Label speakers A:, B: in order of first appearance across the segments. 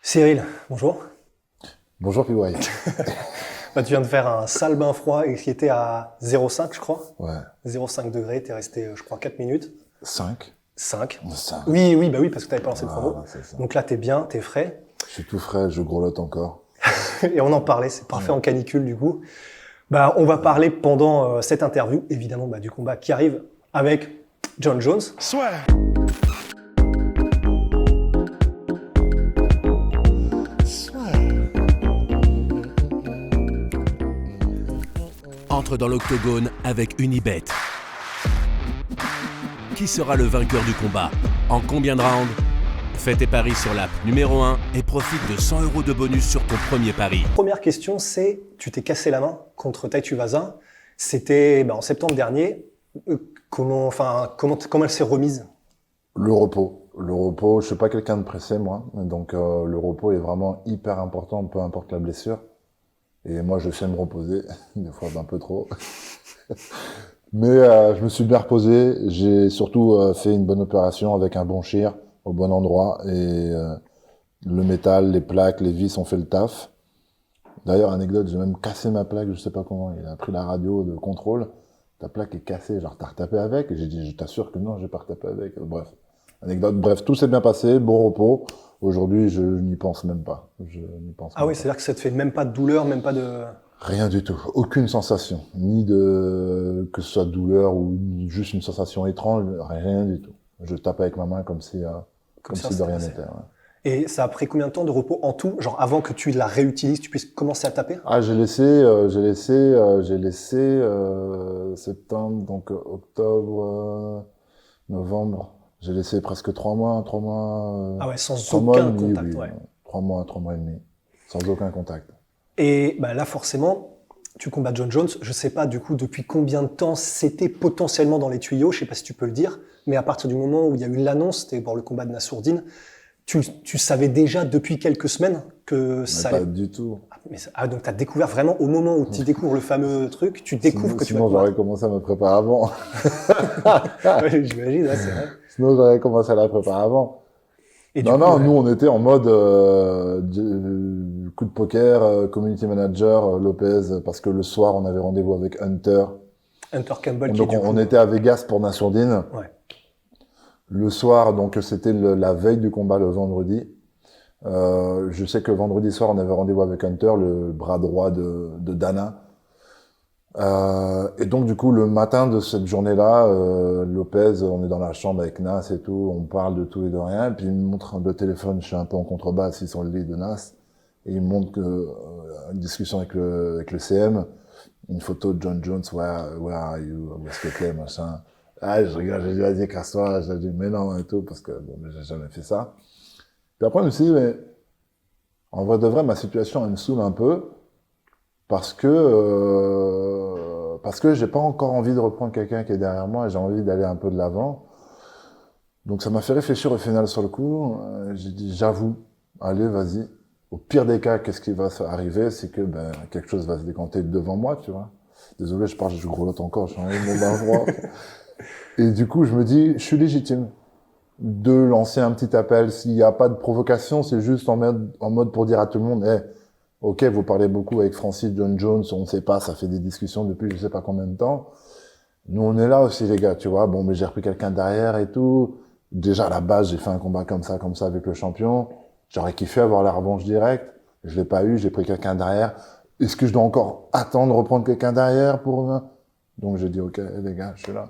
A: Cyril, bonjour.
B: Bonjour PY.
A: Tu viens de faire un sale bain froid et qui était à 0,5 je crois.
B: Ouais.
A: 0,5 degrés, t'es resté je crois 4 minutes.
B: 5.
A: 5.
B: 5.
A: Oui, parce que t'avais pas lancé le chrono.
B: C'est ça.
A: Donc là t'es bien, t'es frais.
B: Je suis tout frais, je grelotte encore.
A: Et on en parlait, c'est parfait en canicule du coup. On va parler pendant cette interview, évidemment, du combat qui arrive avec Jon Jones.
C: Soit.
D: Entre dans l'octogone avec Unibet. Qui sera le vainqueur du combat? En combien de rounds? Fais tes paris sur l'app numéro 1 et profite de 100 € de bonus sur ton premier pari.
A: Première question, c'est tu t'es cassé la main contre Tai Tuivasa. C'était en septembre dernier. Comment elle s'est remise?
B: Le repos. Le repos, je suis pas quelqu'un de pressé moi, donc le repos est vraiment hyper important, peu importe la blessure. Et moi je sais me reposer, des fois un peu trop. Mais je me suis bien reposé, j'ai surtout fait une bonne opération avec un bon chir au bon endroit et le métal, les plaques, les vis ont fait le taf. D'ailleurs, anecdote, j'ai même cassé ma plaque, je sais pas comment, il a pris la radio de contrôle, ta plaque est cassée, genre t'as retapé avec? Et j'ai dit, je t'assure que non, j'ai pas retapé avec. Bref, anecdote, bref, tout s'est bien passé, bon repos. Aujourd'hui, je n'y pense même pas.
A: Ah oui, c'est-à-dire que ça te fait même pas de douleur, même pas de...
B: Rien du tout, aucune sensation, que ce soit douleur ou juste une sensation étrange, rien du tout. Je tape avec ma main comme si de rien n'était. Ouais.
A: Et ça a pris combien de temps de repos en tout, genre avant que tu la réutilises, tu puisses commencer à taper?
B: Ah, j'ai laissé septembre, donc octobre, novembre. J'ai laissé presque 3 mois.
A: Ah ouais, sans aucun contact,
B: oui,
A: ouais.
B: 3 mois et demi, sans aucun contact.
A: Et là, forcément, tu combats Jon Jones. Je sais pas, du coup, depuis combien de temps c'était potentiellement dans les tuyaux. Je sais pas si tu peux le dire. Mais à partir du moment où il y a eu l'annonce, c'était pour le combat de Nassourdine, tu savais déjà depuis quelques semaines que ça allait...
B: Pas du tout.
A: Donc tu as découvert vraiment au moment où tu découvres le fameux truc, tu découvres que tu vas
B: Sinon, j'aurais commencé à me préparer avant.
A: Ouais, j'imagine, c'est vrai.
B: Sinon, j'aurais commencé à la préparer avant.
A: Et
B: nous, on était en mode coup de poker, community manager, Lopez, parce que le soir, on avait rendez-vous avec Hunter.
A: Hunter Campbell.
B: Donc, on était à Vegas pour Nassourdine.
A: Ouais.
B: Le soir, donc c'était la veille du combat, le vendredi. Je sais que vendredi soir, on avait rendez-vous avec Hunter, le bras droit de Dana. Et donc, du coup, le matin de cette journée-là, Lopez, on est dans la chambre avec Nas et tout, on parle de tout et de rien, et puis il me montre le téléphone, je suis un peu en contrebas assis sur le lit de Nas, et il me montre une discussion avec le CM, une photo de Jon Jones, where are you, où est-ce que t'es, machin. Ah, je regarde, j'ai dit, vas-y, écrase-toi, j'ai dit, mais non, et tout, parce que, mais j'ai jamais fait ça. Puis après, je me suis dit, mais, en vrai de vrai, ma situation, elle me saoule un peu, parce que j'ai pas encore envie de reprendre quelqu'un qui est derrière moi et j'ai envie d'aller un peu de l'avant. Donc ça m'a fait réfléchir au final sur le coup. J'ai dit j'avoue, allez vas-y. Au pire des cas, qu'est-ce qui va arriver, c'est que quelque chose va se décanter devant moi, tu vois. Désolé, je grelotte encore, je suis en mon bain froid. Et du coup, je me dis, je suis légitime de lancer un petit appel. S'il n'y a pas de provocation, c'est juste en mode pour dire à tout le monde, ok, vous parlez beaucoup avec Francis, Jon Jones, on ne sait pas, ça fait des discussions depuis je sais pas combien de temps. Nous, on est là aussi, les gars, tu vois. Bon, mais j'ai repris quelqu'un derrière et tout. Déjà, à la base, j'ai fait un combat comme ça avec le champion. J'aurais kiffé avoir la revanche directe. Je l'ai pas eu, j'ai pris quelqu'un derrière. Est-ce que je dois encore attendre de reprendre quelqu'un derrière pour... Donc, j'ai dit, ok, les gars, je suis là.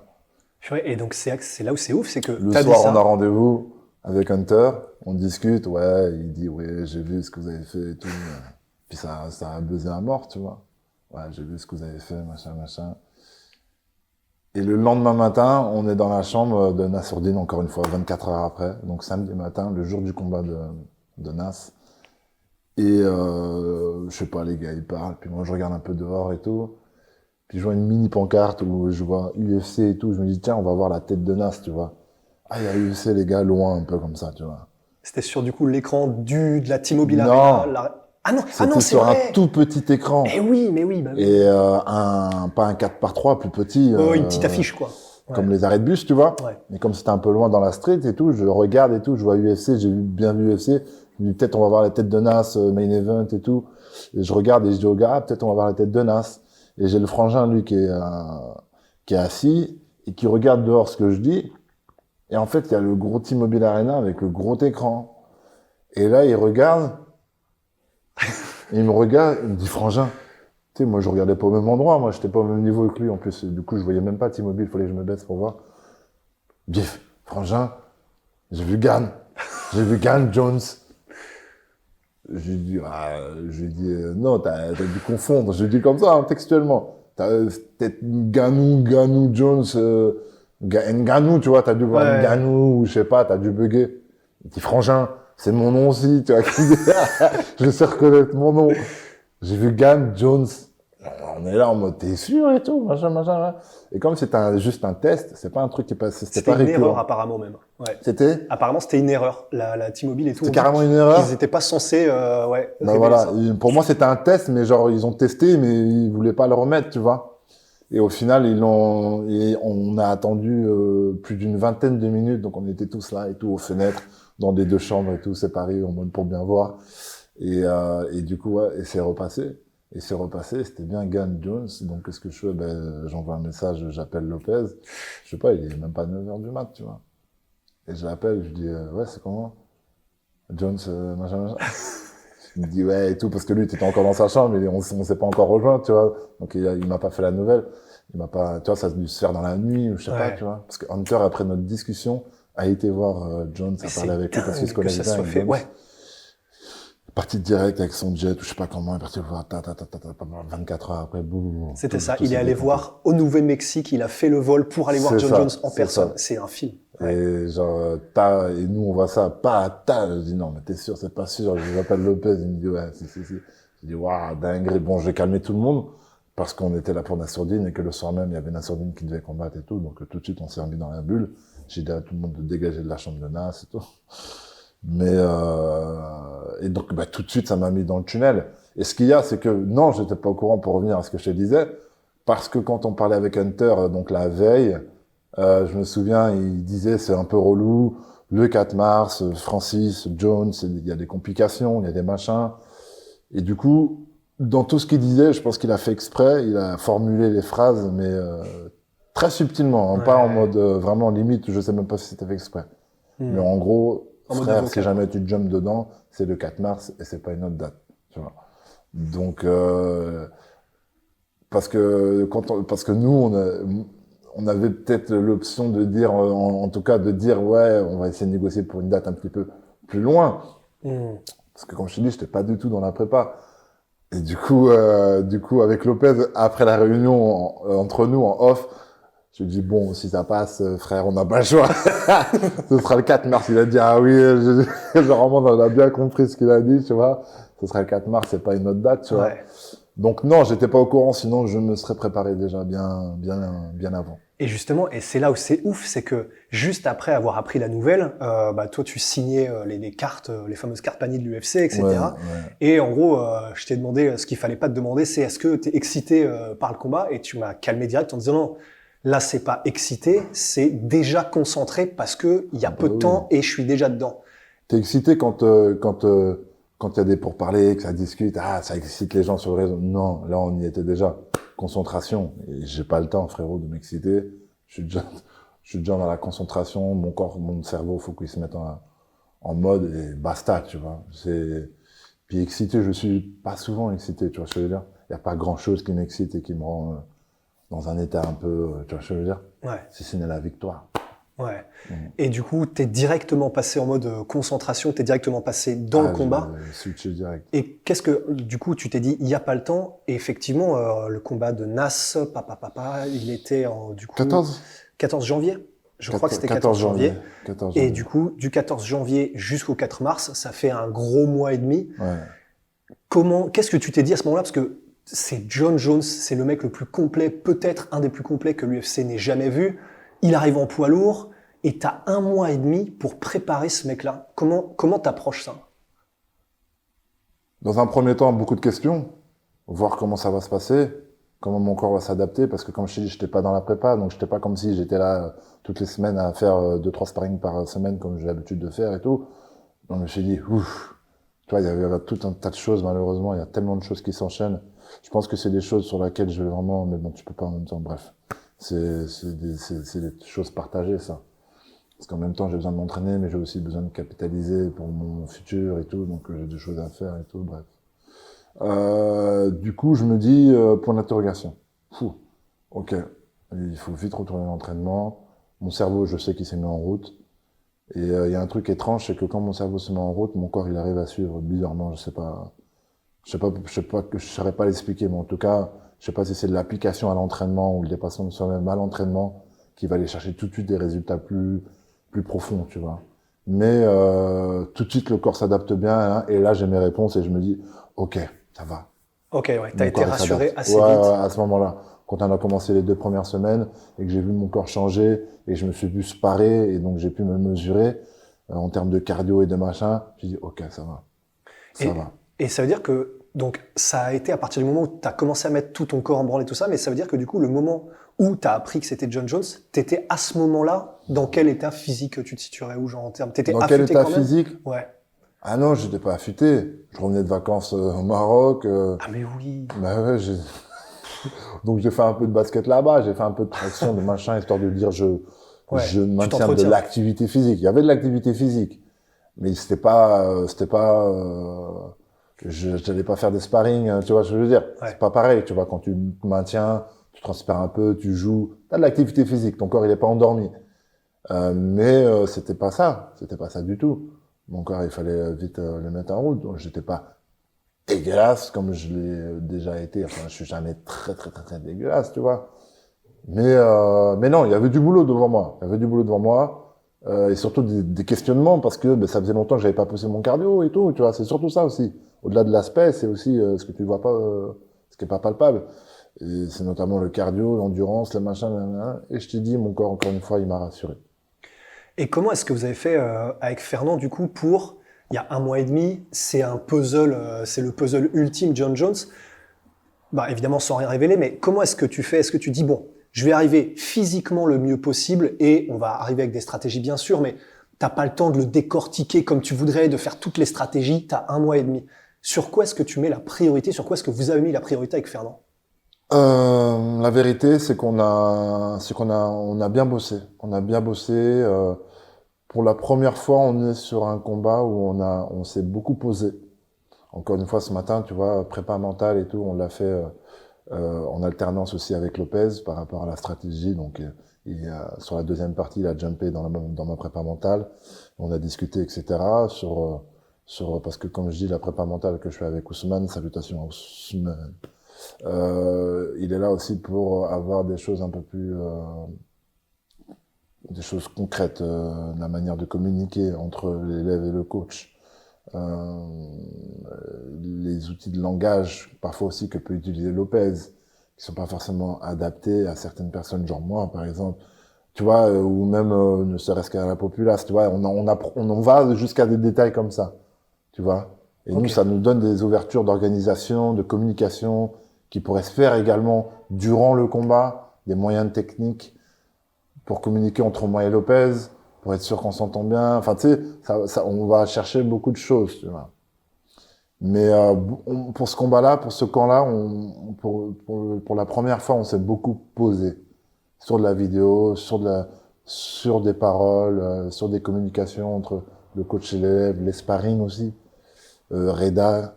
A: Et donc, c'est là où c'est ouf, c'est que
B: le soir, on a rendez-vous avec Hunter. On discute, ouais, il dit, ouais, j'ai vu ce que vous avez fait et tout. Puis ça a buzzé à mort, tu vois. Ouais, j'ai vu ce que vous avez fait, machin. Et le lendemain matin, on est dans la chambre de Nassourdine, encore une fois, 24 heures après. Donc samedi matin, le jour du combat de Nas. Et je sais pas, les gars, ils parlent. Puis moi, je regarde un peu dehors et tout. Puis je vois une mini pancarte où je vois UFC et tout. Je me dis, tiens, on va voir la tête de Nas, tu vois. Ah, il y a UFC, les gars, loin, un peu comme ça, tu vois.
A: C'était sur, du coup, l'écran de la T-Mobile
B: Non.
A: Arena.
B: C'était sur un tout petit écran.
A: Eh oui, mais oui.
B: Et pas un 4x3, plus petit.
A: Une petite affiche, quoi.
B: Ouais. Comme les arrêts de bus, tu vois.
A: Ouais.
B: Mais comme c'était un peu loin dans la street et tout, je regarde et tout, je vois UFC, j'ai bien vu UFC. Il me dit, peut-être on va voir la tête de Nas, main event et tout. Et je regarde et je dis au gars, peut-être on va voir la tête de Nas. Et j'ai le frangin, lui, qui est assis et qui regarde dehors ce que je dis. Et en fait, il y a le gros T-Mobile Arena avec le gros écran. Et là, il regarde. Il me regarde, il me dit, frangin, tu sais, moi, je regardais pas au même endroit. Moi, j'étais pas au même niveau que lui. En plus, du coup, je voyais même pas T-Mobile. Il fallait que je me baisse pour voir. Biff, frangin, j'ai vu Gann. J'ai vu Gann Jones. J'ai dit, non, t'as dû confondre. J'ai dit comme ça, hein, textuellement. T'as peut-être Ngannou Jones, Ngannou, tu vois, t'as dû voir Ngannou, ou je sais pas, t'as dû bugger. Il dit, frangin, c'est mon nom aussi, tu vois. Je sais reconnaître mon nom. J'ai vu Gann Jones. On est là en mode, t'es sûr et tout, machin. Et comme c'était juste un test, c'est pas un truc qui est passé, c'était pas
A: une
B: récurrent.
A: erreur apparemment même. Ouais.
B: Apparemment
A: c'était une erreur. La T-Mobile et tout.
B: C'était carrément une erreur.
A: Ils étaient pas censés,
B: Ben voilà. Pour moi, c'était un test, mais genre, ils ont testé, mais ils voulaient pas le remettre, tu vois. Et au final, on a attendu plus d'une vingtaine de minutes, donc on était tous là et tout, aux fenêtres, dans des deux chambres et tout, séparés, en mode pour bien voir. Et du coup, ouais, et c'est repassé. C'était bien Gann Jones. Donc, qu'est-ce que je fais? J'envoie un message, j'appelle Lopez. Je sais pas, il est même pas 9h du mat, tu vois. Et je l'appelle, je dis, ouais, c'est comment? Jones, machin. Il me dit, ouais, et tout, parce que lui, il était encore dans sa chambre, mais on s'est pas encore rejoint, tu vois. Donc, il m'a pas fait la nouvelle. Il m'a pas, tu vois, ça a dû se faire dans la nuit, ou je sais pas, tu vois. Parce que Hunter, après notre discussion, a été voir Jones, a parlé avec lui parce qu'il se connaissait bien avec Jones.
A: Ouais.
B: Parti direct avec son jet, ou je sais pas comment, il est parti voir, 24 heures après, boum.
A: C'était ça, il est allé voir au Nouveau-Mexique, il a fait le vol pour aller voir John Jones en personne. C'est un film.
B: Ouais. Et genre, et nous on voit ça, je dis non, mais t'es sûr, c'est pas sûr, je l'appelle Lopez, il me dit ouais, si. Je dis waouh, dingue, bon, j'ai calmé tout le monde, parce qu'on était là pour Nassourdine, et que le soir même, il y avait Nassourdine qui devait combattre et tout, donc tout de suite on s'est remis dans la bulle, j'ai dit à tout le monde de dégager de la chambre de Nas et tout. Mais et donc tout de suite ça m'a mis dans le tunnel. Et ce qu'il y a, c'est que non, j'étais pas au courant, pour revenir à ce que je te disais, parce que quand on parlait avec Hunter, donc la veille, je me souviens, il disait c'est un peu relou. Le 4 mars, Francis, Jones, il y a des complications, il y a des machins. Et du coup, dans tout ce qu'il disait, je pense qu'il a fait exprès, il a formulé les phrases, mais très subtilement, hein, pas en mode vraiment limite, je sais même pas si c'était fait exprès. Mais en gros, frère, si jamais tu jumps dedans, c'est le 4 mars et c'est pas une autre date, tu vois. Donc, parce que nous, on avait peut-être l'option de dire, en tout cas, de dire, ouais, on va essayer de négocier pour une date un petit peu plus loin. Parce que comme je te dis, j'étais pas du tout dans la prépa. Et du coup, avec Lopez, après la réunion entre nous en off, je lui dis, bon, si ça passe, frère, on n'a pas le choix. Ce sera le 4 mars. Il a dit, ah oui, genre, on a bien compris ce qu'il a dit, tu vois. Ce sera le 4 mars, c'est pas une autre date, tu vois. Donc non, j'étais pas au courant, sinon je me serais préparé déjà bien avant.
A: Et justement, et c'est là où c'est ouf, c'est que juste après avoir appris la nouvelle, toi tu signais les cartes, les fameuses cartes paniers de l'UFC, etc.
B: Ouais.
A: Et en gros, je t'ai demandé, ce qu'il fallait pas te demander, c'est est-ce que t'es excité par le combat? Et tu m'as calmé direct en disant non, là c'est pas excité, c'est déjà concentré parce que il y a peu de temps et je suis déjà dedans.
B: T'es excité quand il y a des pourparlers, que ça discute, ça excite les gens sur le réseau. Non, là on y était déjà. Concentration. Et j'ai pas le temps, frérot, de m'exciter. Je suis déjà dans la concentration. Mon corps, mon cerveau, faut qu'il se mette en mode et basta, tu vois. Puis excité, je suis pas souvent excité, tu vois ce que je veux dire. Il y a pas grand chose qui m'excite et qui me rend dans un état un peu, tu vois ce que je veux dire. Ouais. Si ce n'est la victoire.
A: Ouais. Et du coup, t'es directement passé en mode concentration, t'es directement passé dans le combat.
B: Switché direct.
A: Et qu'est-ce que, du coup, tu t'es dit, il y a pas le temps. Et effectivement, le combat de Nas, il était du coup 14 janvier. Je crois que c'était 14 janvier. Et du coup, du 14 janvier jusqu'au 4 mars, ça fait un gros mois et demi. Ouais. Qu'est-ce que tu t'es dit à ce moment-là? Parce que c'est John Jones, c'est le mec le plus complet, peut-être un des plus complets que l'UFC n'ait jamais vu. Il arrive en poids lourd et t'as 1 mois et demi pour préparer ce mec-là. Comment t'approches ça?
B: Dans un premier temps, beaucoup de questions. Voir comment ça va se passer, comment mon corps va s'adapter, parce que comme je t'ai dit, j'étais pas dans la prépa, donc j'étais pas comme si j'étais là toutes les semaines à faire 2-3 sparring par semaine comme j'ai l'habitude de faire et tout. Donc je me suis dit, ouf, Tu vois, il y avait tout un tas de choses, malheureusement, il y a tellement de choses qui s'enchaînent. Je pense que c'est des choses sur lesquelles je vais vraiment, mais bon, tu peux pas en même temps, bref. C'est des choses partagées, ça. Parce qu'en même temps, j'ai besoin de m'entraîner, mais j'ai aussi besoin de capitaliser pour mon futur et tout, donc j'ai des choses à faire et tout, bref. Du coup, je me dis, point d'interrogation. Fou. Ok. Il faut vite retourner à l'entraînement. Mon cerveau, je sais qu'il s'est mis en route. Et il y a un truc étrange, c'est que quand mon cerveau se met en route, mon corps, il arrive à suivre bizarrement. Je saurais pas l'expliquer, mais en tout cas, je sais pas si c'est de l'application à l'entraînement ou le dépassement de soi-même à l'entraînement qui va aller chercher tout de suite des résultats plus profonds, tu vois. Mais tout de suite, le corps s'adapte bien, hein, et là, j'ai mes réponses et je me dis, ok, ça va.
A: Ok, ouais, t'as
B: Mon
A: été
B: corps, il
A: rassuré
B: s'adapte.
A: assez
B: Ouais,
A: vite.
B: ouais, à ce moment-là, quand on a commencé les 2 premières semaines et que j'ai vu mon corps changer et je me suis vu sparer et donc j'ai pu me mesurer en termes de cardio et de machin, j'ai dit ok, ça va, ça va.
A: Et ça veut dire que, donc, ça a été à partir du moment où tu as commencé à mettre tout ton corps en branle et tout ça, mais ça veut dire que du coup, le moment où tu as appris que c'était John Jones, t'étais à ce moment-là, dans quel état physique tu te situerais où, genre en termes, t'étais
B: Dans quel
A: affûté
B: état
A: quand même?
B: physique?
A: Ouais.
B: Ah non, j'étais pas affûté. Je revenais de vacances au Maroc.
A: Ah mais oui.
B: Bah ouais, donc j'ai fait un peu de basket là-bas, j'ai fait un peu de traction, de machin, histoire de dire
A: Ouais,
B: je
A: tu
B: maintiens de
A: t'entretiens.
B: l'activité physique. Il y avait de l'activité physique, mais c'était pas, j'allais pas faire des sparring, tu vois ce que je veux dire.
A: Ouais.
B: C'est pas pareil, tu vois, quand tu te maintiens, tu transpires un peu, tu joues, t'as de l'activité physique, ton corps il est pas endormi. Mais c'était pas ça du tout. Mon corps, il fallait vite le mettre en route. Donc j'étais pas dégueulasse comme je l'ai déjà été. Enfin, je suis jamais très dégueulasse, tu vois. Mais non, il y avait du boulot devant moi. Il y avait du boulot devant moi. Et surtout des questionnements parce que ça faisait longtemps que j'avais pas poussé mon cardio et tout, tu vois. C'est surtout ça aussi. Au-delà de l'aspect, c'est aussi ce que tu vois pas, ce qui est pas palpable. Et c'est notamment le cardio, l'endurance, le machin, nanana. Et je t'ai dit, mon corps, encore une fois, il m'a rassuré.
A: Et comment est-ce que vous avez fait avec Fernand, du coup, pour, il y a 1 mois et demi, c'est un puzzle, c'est le puzzle ultime John Jones. Bah, évidemment, sans rien révéler, mais comment est-ce que tu fais? Est-ce que tu dis, bon, je vais arriver physiquement le mieux possible et on va arriver avec des stratégies, bien sûr, mais t'as pas le temps de le décortiquer comme tu voudrais, de faire toutes les stratégies, t'as 1 mois et demi. Sur quoi est-ce que tu mets la priorité? Sur quoi est-ce que vous avez mis la priorité avec Fernand?
B: La vérité, c'est qu'on a bien bossé. On a bien bossé. Pour la première fois, on est sur un combat où on s'est beaucoup posé. Encore une fois, ce matin, tu vois, prépa mentale et tout, on l'a fait en alternance aussi avec Lopez par rapport à la stratégie. Donc, sur la deuxième partie, il a jumpé dans ma prépa mentale. On a discuté, etc. Parce que, comme je dis, la prépa mentale que je fais avec Ousmane, salutations à Ousmane, il est là aussi pour avoir des choses un peu plus des choses concrètes, la manière de communiquer entre l'élève et le coach, les outils de langage parfois aussi que peut utiliser Lopez, qui sont pas forcément adaptés à certaines personnes, genre moi par exemple, tu vois, ou même ne serait-ce qu'à la populace, tu vois, on va jusqu'à des détails comme ça, tu vois. Et
A: Ok.
B: nous, ça nous donne des ouvertures d'organisation, de communication, qui pourraient se faire également durant le combat, des moyens techniques pour communiquer entre moi et Lopez, pour être sûr qu'on s'entend bien. Enfin, tu sais, on va chercher beaucoup de choses, tu vois. Mais pour ce combat-là, pour ce camp-là, pour la première fois, on s'est beaucoup posé sur de la vidéo, sur des paroles, sur des communications entre le coach et l'élève, les sparring aussi. Reda,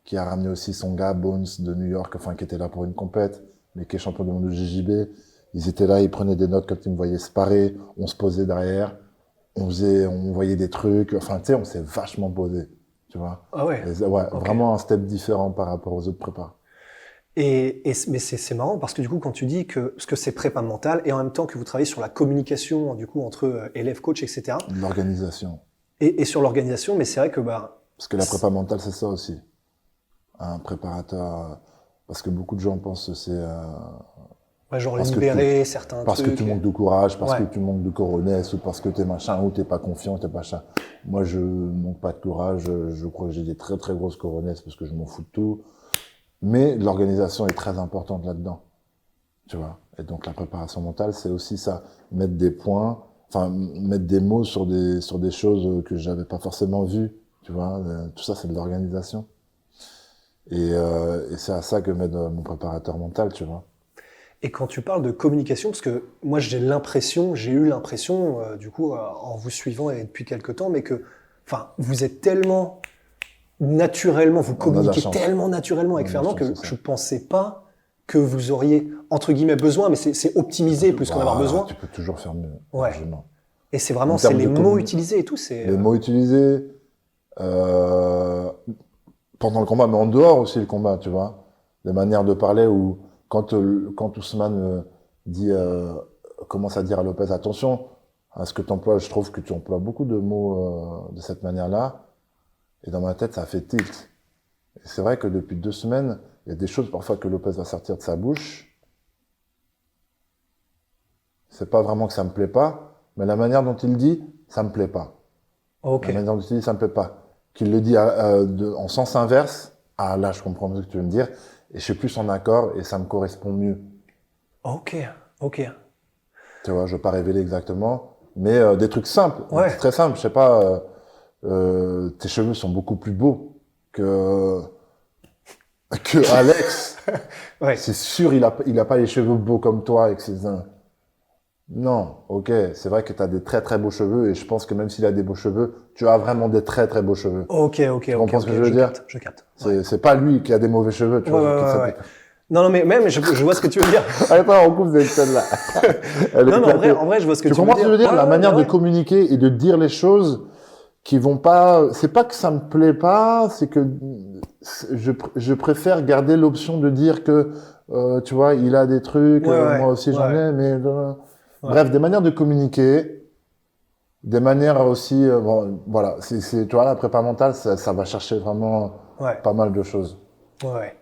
B: qui a ramené aussi son gars, Bones, de New York, enfin, qui était là pour une compète, mais qui est champion du monde de JJB. Ils étaient là, ils prenaient des notes quand ils me voyaient sparer, on se posait derrière, on voyait des trucs, enfin, tu sais, on s'est vachement posé, tu vois.
A: Ah ouais.
B: Ouais,
A: Ok.
B: vraiment un step différent par rapport aux autres prépas.
A: Mais c'est marrant parce que du coup, quand tu dis que, parce que c'est prépa mentale et en même temps que vous travaillez sur la communication, du coup, entre élèves, coach, etc.
B: L'organisation.
A: Et sur l'organisation, mais c'est vrai que, bah,
B: Parce que la prépa mentale, c'est ça aussi. Un préparateur, parce que beaucoup de gens pensent que c'est
A: ouais, genre
B: parce que
A: libérer certains
B: parce que
A: trucs.
B: tu manques de courage, parce
A: Ouais.
B: que tu manques de coronesse, ou parce que t'es machin, ou t'es pas confiant, t'es pas ça. Moi, je manque pas de courage, je crois que j'ai des très grosses coronesses parce que je m'en fous de tout. Mais l'organisation est très importante là-dedans. Tu vois. Et donc, la préparation mentale, c'est aussi ça. Mettre des points, enfin, mettre des mots sur des choses que j'avais pas forcément vues Tu vois, tout ça, c'est de l'organisation. Et c'est à ça que m'aide mon préparateur mental, tu vois.
A: Et quand tu parles de communication, parce que moi j'ai eu l'impression, du coup, en vous suivant et depuis quelques temps, mais que, enfin, vous êtes tellement naturellement, vous
B: On a de la
A: communiquez
B: chance.
A: tellement naturellement avec
B: On a de la
A: Fernand que
B: chance, c'est ça.
A: je pensais pas que vous auriez, entre guillemets, besoin, mais c'est optimisé plus qu'en avoir
B: Voilà,
A: besoin.
B: Tu peux toujours faire mieux,
A: Ouais.
B: largement.
A: Et c'est vraiment,
B: En
A: c'est
B: termes
A: les
B: de
A: mots
B: communi-
A: utilisés et tout, c'est...
B: Les mots utilisés pendant le combat, mais en dehors aussi le combat, tu vois. Les manières de parler où quand Ousmane commence à dire à Lopez, attention à ce que tu emploies, je trouve que tu emploies beaucoup de mots de cette manière-là. Et dans ma tête, ça a fait tilt. Et c'est vrai que depuis 2 semaines, il y a des choses parfois que Lopez va sortir de sa bouche. C'est pas vraiment que ça me plaît pas, mais la manière dont il dit, ça me plaît pas.
A: Ok,
B: La manière dont il dit, ça me plaît pas. Qu'il le dit en sens inverse, ah là, je comprends mieux ce que tu veux me dire, et je suis plus en accord et ça me correspond mieux.
A: ok.
B: Tu vois, je veux pas révéler exactement, mais des trucs simples,
A: Ouais.
B: c'est très simple. Je sais pas, tes cheveux sont beaucoup plus beaux que Alex.
A: Ouais.
B: C'est sûr, il a pas les cheveux beaux comme toi avec ses uns. Non, ok, c'est vrai que tu as des très très beaux cheveux et je pense que même s'il a des beaux cheveux, tu as vraiment des très très beaux cheveux.
A: Ok.
B: comprends ce que je veux dire?
A: Je capte.
B: C'est pas lui qui a des mauvais cheveux, tu vois.
A: Ouais. Non, mais même, je vois ce que tu veux dire.
B: Allez, pas, on coupe cette scène-là. Elle est
A: Non, mais
B: éclatée.
A: en vrai, je vois ce que tu veux
B: comprends ce que je veux dire?
A: Ouais,
B: La manière
A: ouais.
B: de communiquer et de dire les choses qui vont pas, c'est pas que ça me plaît pas, c'est que je préfère garder l'option de dire que, tu vois, il a des trucs,
A: Ouais,
B: moi aussi j'en
A: ouais.
B: ai, mais,
A: Ouais.
B: bref, des manières de communiquer, des manières aussi, bon, voilà, tu vois, la prépa mentale, ça va chercher vraiment
A: Ouais.
B: pas mal de choses.
A: Ouais.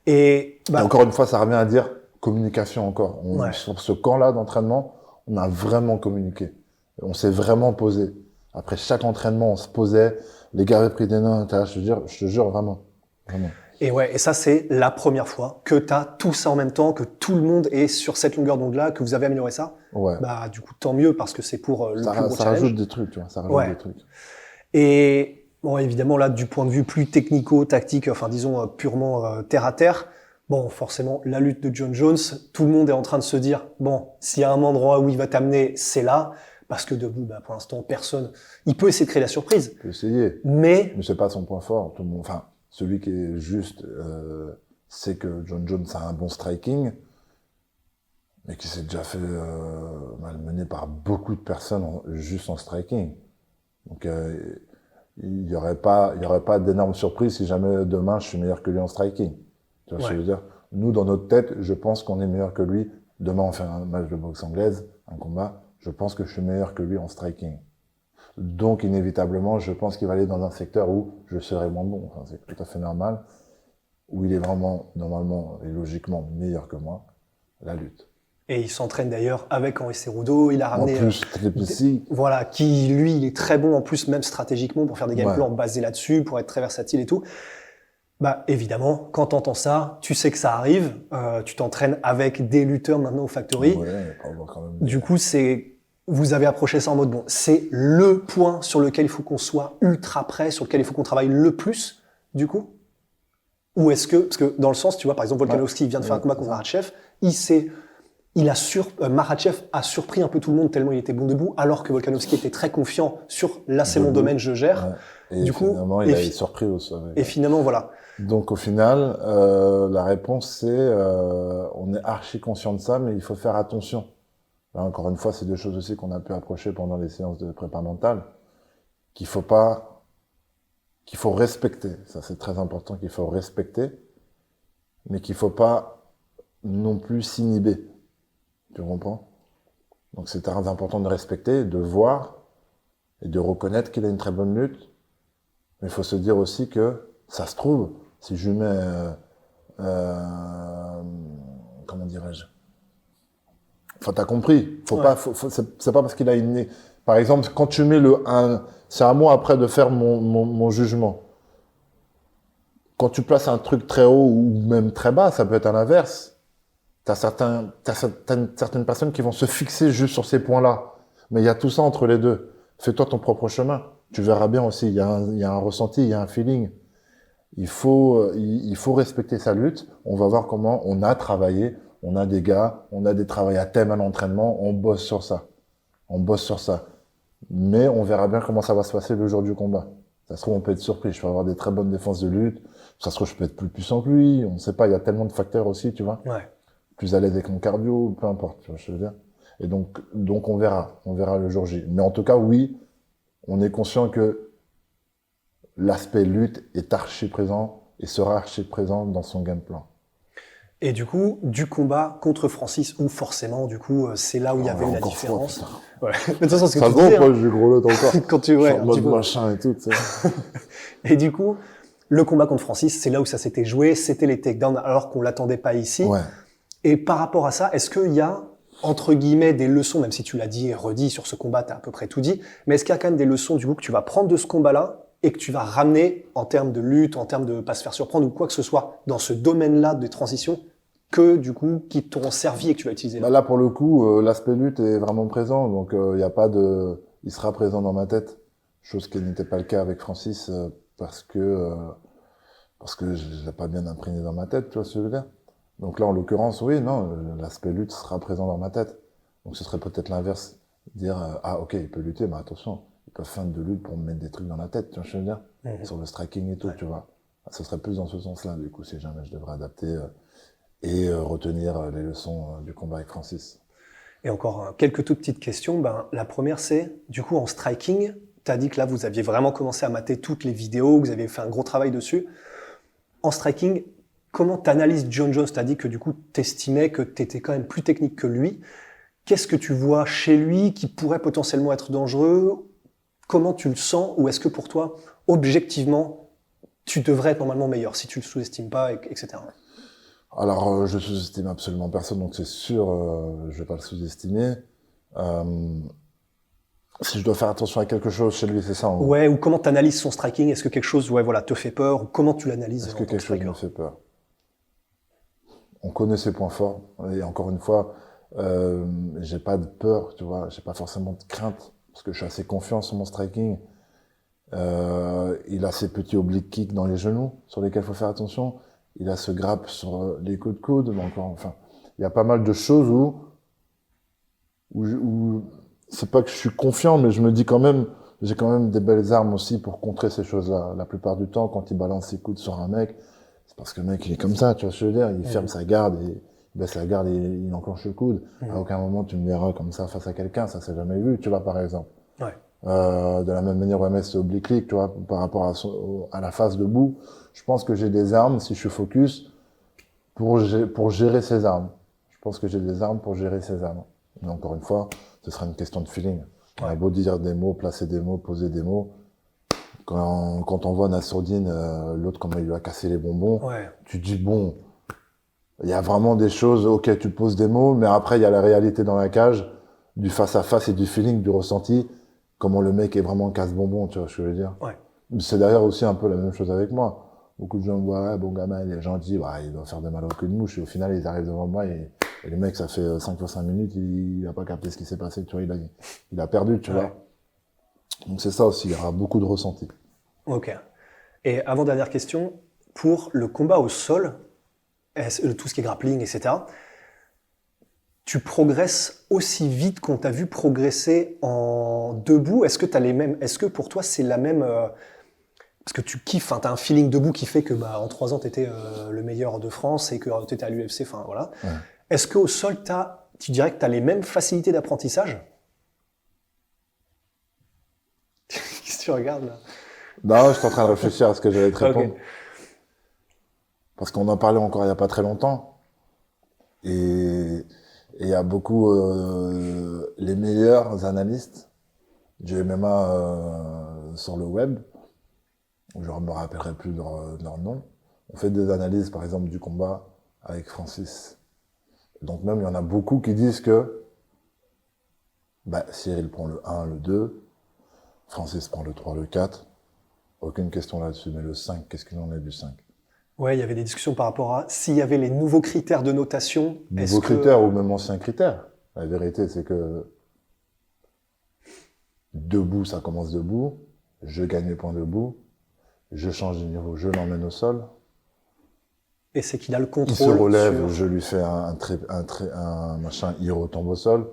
A: Et,
B: Et
A: bah,
B: encore une fois, ça revient à dire communication encore.
A: Ouais.
B: Sur ce camp-là d'entraînement, on a vraiment communiqué. On s'est vraiment posé. Après chaque entraînement, on se posait. Les gars avaient pris des notes. Je te jure, vraiment. Vraiment.
A: et ouais, et ça, c'est la première fois que tu as tout ça en même temps, que tout le monde est sur cette longueur d'onde-là, que vous avez amélioré ça.
B: Ouais.
A: Bah, du coup, tant mieux, parce que c'est pour le plus gros
B: Ça
A: challenge.
B: rajoute des trucs, tu vois. Ça rajoute
A: Ouais.
B: des trucs.
A: Et bon, évidemment, là, du point de vue plus technico-tactique, enfin, disons, purement terre à terre, bon, forcément, la lutte de John Jones, tout le monde est en train de se dire, bon, s'il y a un endroit où il va t'amener, c'est là, parce que debout, bah, pour l'instant, personne, il peut essayer de créer la surprise,
B: On peut essayer.
A: mais,
B: Mais c'est pas son point fort. Tout le monde, enfin, celui qui est juste, sait que John Jones a un bon striking, mais qui s'est déjà fait malmener par beaucoup de personnes juste en striking. Donc, il y aurait pas d'énormes surprises si jamais demain je suis meilleur que lui en striking. Tu vois ce que je veux dire? Nous, dans notre tête, je pense qu'on est meilleur que lui. Demain, on fait un match de boxe anglaise, un combat. Je pense que je suis meilleur que lui en striking. Donc, inévitablement, je pense qu'il va aller dans un secteur où je serai moins bon. Enfin, c'est tout à fait normal. Où il est vraiment, normalement et logiquement meilleur que moi. La lutte.
A: et il s'entraîne d'ailleurs avec Henri Cerudo, il a
B: En
A: ramené,
B: plus, Triplici,
A: voilà, qui, lui, il est très bon en plus, même stratégiquement, pour faire des game
B: Ouais.
A: plans basés là-dessus, pour être très versatile et tout. Bah, évidemment, quand t'entends ça, tu sais que ça arrive, tu t'entraînes avec des lutteurs maintenant au Factory.
B: ouais, pas avoir quand même.
A: Du coup, vous avez approché ça en mode, bon, c'est le point sur lequel il faut qu'on soit ultra prêt, sur lequel il faut qu'on travaille le plus, du coup? Ou est-ce que, parce que dans le sens, tu vois, par exemple, Volkanovski vient de faire un combat contre Makhachev, Makhachev a surpris un peu tout le monde tellement il était bon debout, alors que Volkanovski était très confiant sur là, c'est mon
B: Debout.
A: domaine, je gère.
B: Ouais. Et
A: Du coup,
B: finalement, il a été surpris aussi.
A: Et finalement, voilà.
B: Donc au final, la réponse c'est on est archi conscient de ça, mais il faut faire attention. Là, encore une fois, c'est des choses aussi qu'on a pu approcher pendant les séances de prépa mentale, qu'il faut respecter. Ça, c'est très important qu'il faut respecter, mais qu'il faut pas non plus s'inhiber. Tu comprends? Donc c'est très important de respecter, de voir et de reconnaître qu'il a une très bonne lutte. Mais il faut se dire aussi que ça se trouve, si je lui mets, comment dirais-je? Enfin, t'as compris. Faut
A: Ouais.
B: pas, c'est pas parce qu'il a une, par exemple, quand tu mets c'est à moi après de faire mon jugement. Quand tu places un truc très haut ou même très bas, ça peut être à l'inverse. T'as certaines personnes qui vont se fixer juste sur ces points-là. Mais il y a tout ça entre les deux. Fais-toi ton propre chemin. Tu verras bien aussi, il y a un ressenti, il y a un feeling. Il faut respecter sa lutte. On va voir comment on a travaillé. On a des gars, on a des travails à thème à l'entraînement. On bosse sur ça. Mais on verra bien comment ça va se passer le jour du combat. Ça se trouve, on peut être surpris. Je peux avoir des très bonnes défenses de lutte. Ça se trouve, je peux être plus puissant que lui. On ne sait pas. Il y a tellement de facteurs aussi, tu vois.
A: Ouais.
B: Plus à l'aise avec mon cardio, peu importe. Tu vois ce que je veux dire. Et donc on verra. On verra le jour J. Mais en tout cas, oui, on est conscient que l'aspect lutte est archi présent et sera archi présent dans son game plan.
A: Et du coup, du combat contre Francis, où forcément, du coup, c'est là où il y avait eu la différence. Ouais. Mais de toute façon, c'est ce que tu disais,
B: moi, j'ai gros lot encore.
A: quand tu, ouais,
B: en mode machin et tout, tu sais.
A: Et du coup, le combat contre Francis, c'est là où ça s'était joué, c'était les takedowns, alors qu'on l'attendait pas ici.
B: Ouais.
A: Et par rapport à ça, est-ce qu'il y a, entre guillemets, des leçons, même si tu l'as dit et redit sur ce combat, t'as à peu près tout dit, mais est-ce qu'il y a quand même des leçons, du coup, que tu vas prendre de ce combat-là et que tu vas ramener en termes de lutte, en termes de pas se faire surprendre ou quoi que ce soit dans ce domaine-là de transition que, du coup, qui t'auront servi et que tu vas utiliser là?
B: Là, pour le coup, l'aspect lutte est vraiment présent, donc il y a pas de... Il sera présent dans ma tête, chose qui n'était pas le cas avec Francis, parce que je l'ai pas bien imprégné dans ma tête, tu vois ce que je veux dire. Donc là, en l'occurrence, oui, non, l'aspect lutte sera présent dans ma tête. Donc ce serait peut-être l'inverse, dire ah ok, il peut lutter, mais attention, il peut feindre de lutte pour me mettre des trucs dans la tête, tu vois ce que je veux dire, sur le striking et tout, tu vois. Ce serait plus dans ce sens-là, du coup, si jamais je devrais adapter et retenir les leçons du combat avec Francis.
A: Et encore quelques toutes petites questions. La première, c'est, du coup, en striking, tu as dit que là, vous aviez vraiment commencé à mater toutes les vidéos, que vous aviez fait un gros travail dessus. En striking, comment tu analyses Jon Jones? Tu as dit que du coup, tu estimais que tu étais quand même plus technique que lui. Qu'est-ce que tu vois chez lui qui pourrait potentiellement être dangereux? Comment tu le sens? Ou est-ce que pour toi, objectivement, tu devrais être normalement meilleur si tu le sous-estimes pas, etc.
B: Alors, je sous-estime absolument personne, donc c'est sûr, je vais pas le sous-estimer. Si je dois faire attention à quelque chose chez lui, c'est ça.
A: Ouais, ou comment tu analyses son striking? Est-ce que quelque chose, te fait peur? Ou comment tu l'analyses?
B: Est-ce que quelque chose me fait peur? On connaît ses points forts. Et encore une fois, j'ai pas de peur, tu vois. J'ai pas forcément de crainte, parce que je suis assez confiant sur mon striking. Il a ses petits oblique kicks dans les genoux, sur lesquels il faut faire attention. Il a ce grappe sur les coups de coude. Enfin, il y a pas mal de choses où c'est pas que je suis confiant, mais je me dis quand même, j'ai quand même des belles armes aussi pour contrer ces choses-là. La plupart du temps, quand il balance ses coudes sur un mec, c'est parce que le mec, il est comme ça, tu vois ce que je veux dire. Il ferme sa garde et il baisse la garde et il enclenche le coude. À aucun moment, tu me verras comme ça face à quelqu'un. Ça s'est jamais vu, tu vois, par exemple.
A: Ouais.
B: De la même manière, OMS, c'est oblique, tu vois, par rapport à la phase debout. Je pense que j'ai des armes, si je suis focus, pour gérer ces armes. Je pense que j'ai des armes pour gérer ces armes. Mais encore une fois, ce sera une question de feeling. On a beau dire des mots, placer des mots, poser des mots. Quand on voit Nassourdine, l'autre, comment il lui a cassé les bonbons, tu dis, bon, il y a vraiment des choses, ok, tu poses des mots, mais après, il y a la réalité dans la cage, du face-à-face et du feeling, du ressenti, comment le mec est vraiment casse-bonbon, tu vois ce que je veux dire.
A: Ouais.
B: C'est d'ailleurs aussi un peu la même chose avec moi. Beaucoup de gens me voient, ouais, bon gamin, il est gentil, bah, il doit faire de mal au cul de mouche, et au final, ils arrivent devant moi, et le mec, ça fait 5 fois 5 minutes, il a pas capté ce qui s'est passé, tu vois, il a perdu, tu vois. Donc c'est ça aussi, il y aura beaucoup de ressenti.
A: Ok. Et avant-dernière question, pour le combat au sol, tout ce qui est grappling, etc., tu progresses aussi vite qu'on t'a vu progresser en debout? Est-ce que pour toi c'est la même, parce que tu kiffes, t'as un feeling debout qui fait que en 3 ans t'étais le meilleur de France et que t'étais à l'UFC, voilà. Ouais. Est-ce qu'au sol tu dirais que t'as les mêmes facilités d'apprentissage? Qu'est-ce que tu regardes là?
B: Non, je suis en train de réfléchir à ce que j'allais te répondre. Okay. Parce qu'on en parlait encore il y a pas très longtemps. Et il y a beaucoup les meilleurs analystes du MMA sur le web, je ne me rappellerai plus de leur nom, on fait des analyses par exemple du combat avec Francis. Donc même il y en a beaucoup qui disent que Cyril prend le 1, le 2, Francis prend le 3, le 4, aucune question là-dessus, mais le 5, qu'est-ce qu'il en est du 5?
A: Ouais, il y avait des discussions par rapport à s'il y avait les nouveaux critères de notation.
B: Nouveaux critères ou même anciens critères. La vérité, c'est que debout, ça commence debout. je gagne les points debout, je change de niveau, je l'emmène au sol.
A: Et c'est qu'il a le contrôle.
B: Il se relève,
A: sur...
B: je lui fais un machin, il retombe au sol.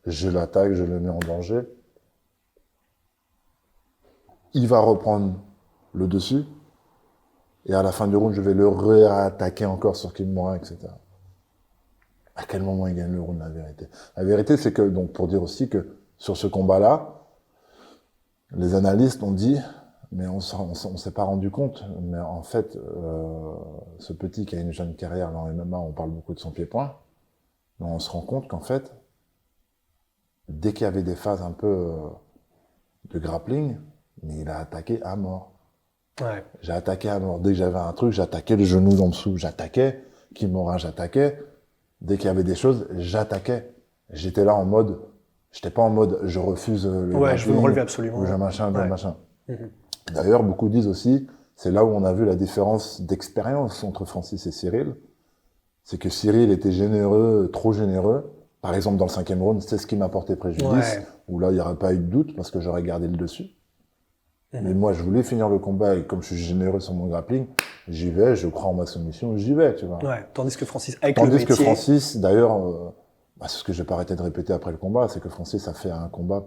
B: Je l'attaque, je le mets en danger. Il va reprendre le dessus. Et à la fin du round, je vais le réattaquer encore sur Kimura, etc. À quel moment il gagne le round, la vérité? La vérité, c'est que, donc, pour dire aussi que sur ce combat-là, les analystes ont dit, mais on s'est pas rendu compte, mais en fait, ce petit qui a une jeune carrière dans le MMA, on parle beaucoup de son pied-point, mais on se rend compte qu'en fait, dès qu'il y avait des phases un peu de grappling, mais il a attaqué à mort.
A: Ouais.
B: J'ai attaqué à mort. Dès que j'avais un truc, j'attaquais le genou en dessous, j'attaquais. Kimura, j'attaquais. Dès qu'il y avait des choses, j'attaquais. J'étais là en mode, j'étais pas en mode, je refuse le
A: Ouais, je veux me relever absolument.
B: ou je machin,
A: Ouais.
B: machin.
A: Mhm.
B: D'ailleurs, beaucoup disent aussi, c'est là où on a vu la différence d'expérience entre Francis et Cyril. C'est que Cyril était généreux, trop généreux. Par exemple, dans le 5e round, c'est ce qui m'a porté préjudice.
A: Ouais.
B: Où là, il n'y aurait pas eu de doute parce que j'aurais gardé le dessus.
A: Mhm.
B: Mais moi, je voulais finir le combat et comme je suis généreux sur mon grappling, j'y vais, je crois en ma soumission, j'y vais, tu vois.
A: Ouais. Tandis que Francis, avec le
B: Tandis
A: métier...
B: que Francis, d'ailleurs, c'est ce que je vais pas arrêter de répéter après le combat, c'est que Francis a fait un combat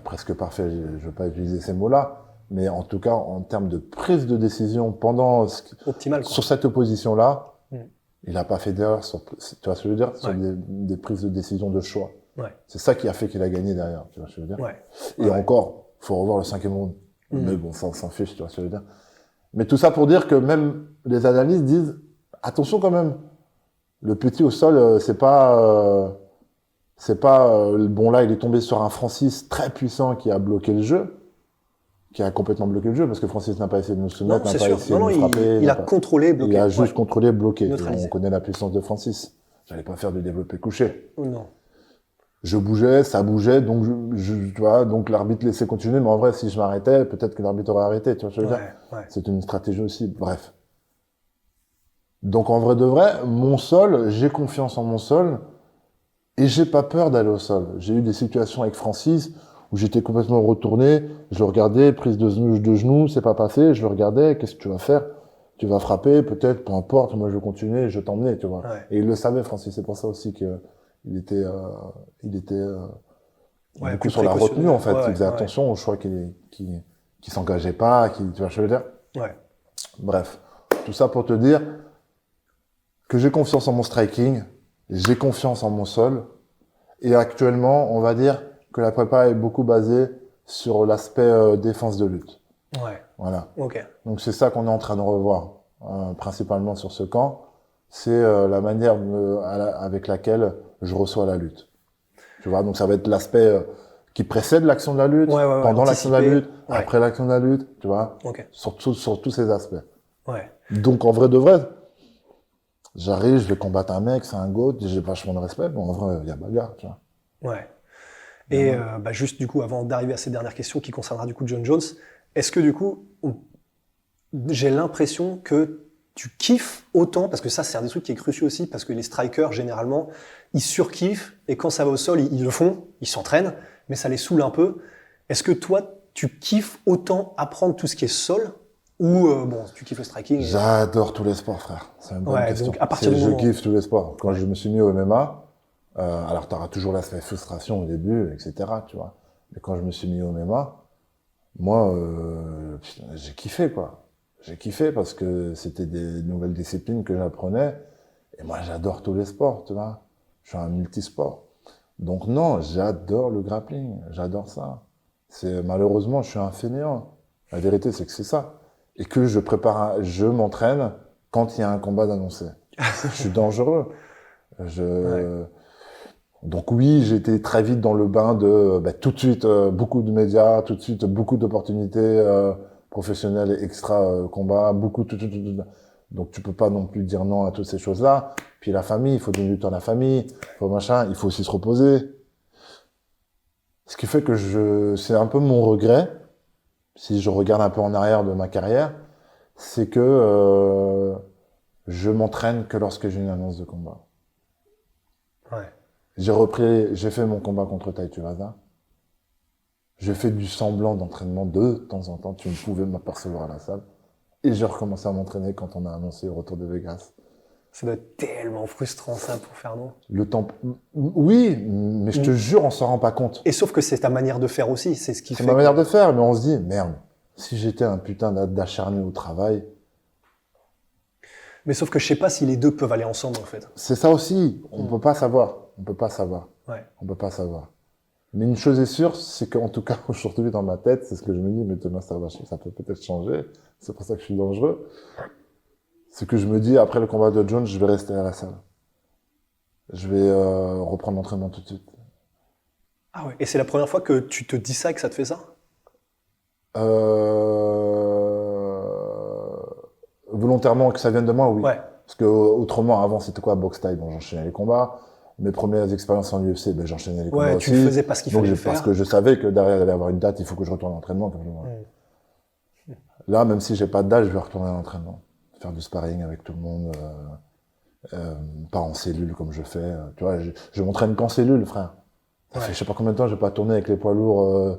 B: presque parfait. Je vais pas utiliser ces mots-là, mais en tout cas, en termes de prise de décision pendant
A: Optimal, quoi.
B: sur cette opposition-là,
A: Mhm.
B: il a pas fait d'erreur sur, tu vois ce que je veux dire, sur
A: Ouais.
B: des prises de décision de choix.
A: Ouais.
B: C'est ça qui a fait qu'il a gagné derrière, tu vois ce que je veux dire.
A: Ouais.
B: Et
A: Ouais.
B: encore, faut revoir le 5e round.
A: Mhm.
B: Mais bon, ça, on s'en fiche, tu vois ce que je veux dire. Mais tout ça pour dire que même les analystes disent, attention quand même, le petit au sol, c'est pas, bon là, il est tombé sur un Francis très puissant qui a bloqué le jeu, qui a complètement bloqué le jeu, parce que Francis n'a pas essayé de nous soumettre,
A: Non,
B: n'a
A: c'est
B: pas
A: sûr.
B: essayé
A: Non,
B: de
A: non,
B: nous frapper.
A: il a contrôlé, bloqué.
B: Il a juste
A: Ouais.
B: contrôlé, bloqué. Et
A: Neutralisé.
B: on connaît la puissance de Francis. J'allais pas faire de développé couché.
A: Non.
B: Je bougeais, ça bougeait, donc tu vois, donc l'arbitre laissait continuer, mais en vrai, si je m'arrêtais, peut-être que l'arbitre aurait arrêté, tu vois ce que je veux dire.
A: Ouais.
B: C'est une stratégie aussi, bref. Donc en vrai de vrai, mon sol, j'ai confiance en mon sol, et j'ai pas peur d'aller au sol. J'ai eu des situations avec Francis, où j'étais complètement retourné, je le regardais, prise de genoux, c'est pas passé, je le regardais, qu'est-ce que tu vas faire? Tu vas frapper, peut-être, peu importe, moi je vais continuer, je vais t'emmener, tu vois.
A: Ouais.
B: Et il le savait, Francis, c'est pour ça aussi que il était
A: Ouais,
B: beaucoup
A: plus
B: sur la retenue, en fait.
A: Ouais,
B: Il faisait
A: ouais.
B: attention aux choix qui s'engageait pas, tu vois ce que je veux dire?
A: Ouais.
B: Bref. Tout ça pour te dire que j'ai confiance en mon striking, j'ai confiance en mon sol, et actuellement, on va dire que la prépa est beaucoup basée sur l'aspect défense de lutte.
A: Ouais.
B: Voilà.
A: Ok.
B: Donc c'est ça qu'on est en train de revoir, principalement sur ce camp. C'est la manière avec laquelle je reçois la lutte. Tu vois, donc ça va être l'aspect qui précède l'action de la lutte,
A: Ouais,
B: pendant l'action de la
A: anticipé.
B: lutte,
A: Ouais.
B: après l'action de la lutte, tu vois,
A: Ok.
B: sur tous ces aspects.
A: Ouais.
B: Donc en vrai de vrai, j'arrive, je vais combattre un mec, c'est un goat, j'ai vachement de respect, bon en vrai, il y a bagarre, tu vois.
A: Ouais. Et juste du coup, avant d'arriver à cette dernière question qui concernera du coup John Jones, est-ce que du coup, j'ai l'impression que tu kiffes autant, parce que ça c'est un des trucs qui est crucial aussi, parce que les strikers généralement, ils surkiffent, et quand ça va au sol, ils le font, ils s'entraînent, mais ça les saoule un peu. Est-ce que toi, tu kiffes autant apprendre tout ce qui est sol, ou bon, tu kiffes le striking
B: J'adore tous les sports, frère. C'est une bonne
A: Ouais,
B: question.
A: donc à partir du
B: Je
A: moment-
B: kiffe tous les sports. Quand je me suis mis au MMA, alors tu auras toujours l'aspect frustration au début, etc. Tu vois. Mais quand je me suis mis au MMA, moi, putain, j'ai kiffé, quoi. J'ai kiffé parce que c'était des nouvelles disciplines que j'apprenais. Et moi, j'adore tous les sports, tu vois. Je suis un multisport. Donc non, j'adore le grappling. J'adore ça. Malheureusement, je suis un fainéant. La vérité, c'est que c'est ça. Et que je m'entraîne quand il y a un combat d'annoncé. Je suis dangereux. Donc oui, j'étais très vite dans le bain de tout de suite beaucoup de médias, tout de suite beaucoup d'opportunités professionnelles et extra combat, beaucoup tout. Donc tu peux pas non plus dire non à toutes ces choses-là. Puis la famille, il faut donner du temps à la famille, il faut aussi se reposer. Ce qui fait que c'est un peu mon regret, si je regarde un peu en arrière de ma carrière, c'est que je m'entraîne que lorsque j'ai une annonce de combat.
A: Ouais.
B: J'ai fait mon combat contre Tai Tuivasa. J'ai fait du semblant d'entraînement de temps en temps. Tu ne pouvais m'apercevoir à la salle. Et j'ai recommencé à m'entraîner quand on a annoncé le retour de Vegas.
A: Ça doit être tellement frustrant, ça, pour Fernand.
B: Le temps, oui, mais je te jure, on s'en rend pas compte.
A: Et sauf que c'est ta manière de faire aussi, c'est ce qui
B: C'est
A: fait
B: ma manière de faire, mais on se dit, merde, si j'étais un putain d'acharné au travail,
A: Mais sauf que je sais pas si les deux peuvent aller ensemble, en fait.
B: c'est ça aussi. On peut pas savoir. On peut pas savoir.
A: Ouais.
B: On peut pas savoir. Mais une chose est sûre, c'est qu'en tout cas, aujourd'hui, dans ma tête, c'est ce que je me dis, mais Thomas, ça peut peut-être changer. C'est pour ça que je suis dangereux. C'est que je me dis, après le combat de Jones, je vais rester à la salle. Je vais reprendre l'entraînement tout de suite.
A: Ah ouais. Et c'est la première fois que tu te dis ça et que ça te fait ça?
B: Volontairement que ça vienne de moi, oui.
A: Ouais.
B: Parce que autrement, avant, c'était quoi, boxe taille? Bon, j'enchaînais les combats. Mes premières expériences en UFC, ben, j'enchaînais les combats
A: Ouais,
B: aussi.
A: tu le faisais parce qu'il
B: Donc,
A: fallait le
B: parce
A: faire.
B: que je savais que derrière, il allait y avoir une date, il faut que je retourne à l'entraînement. Là, même si j'ai pas de date, je vais retourner à l'entraînement. Faire du sparring avec tout le monde. Pas en cellule comme je fais. Tu vois, je m'entraîne qu'en cellule, frère. Ça fait je sais pas combien de temps, j'ai pas tourné avec les poids lourds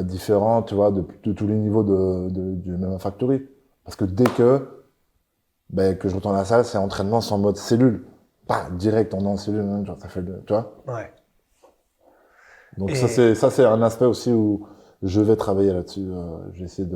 B: différents, tu vois, de tous les niveaux du MMA Factory. Parce que dès que je retourne à la salle, c'est entraînement sans mode cellule. Pas direct, on est en cellule, tu vois, ça fait tu vois.
A: Ouais.
B: Donc
A: Et-
B: ça c'est un aspect aussi où je vais travailler là-dessus. Je vais essayer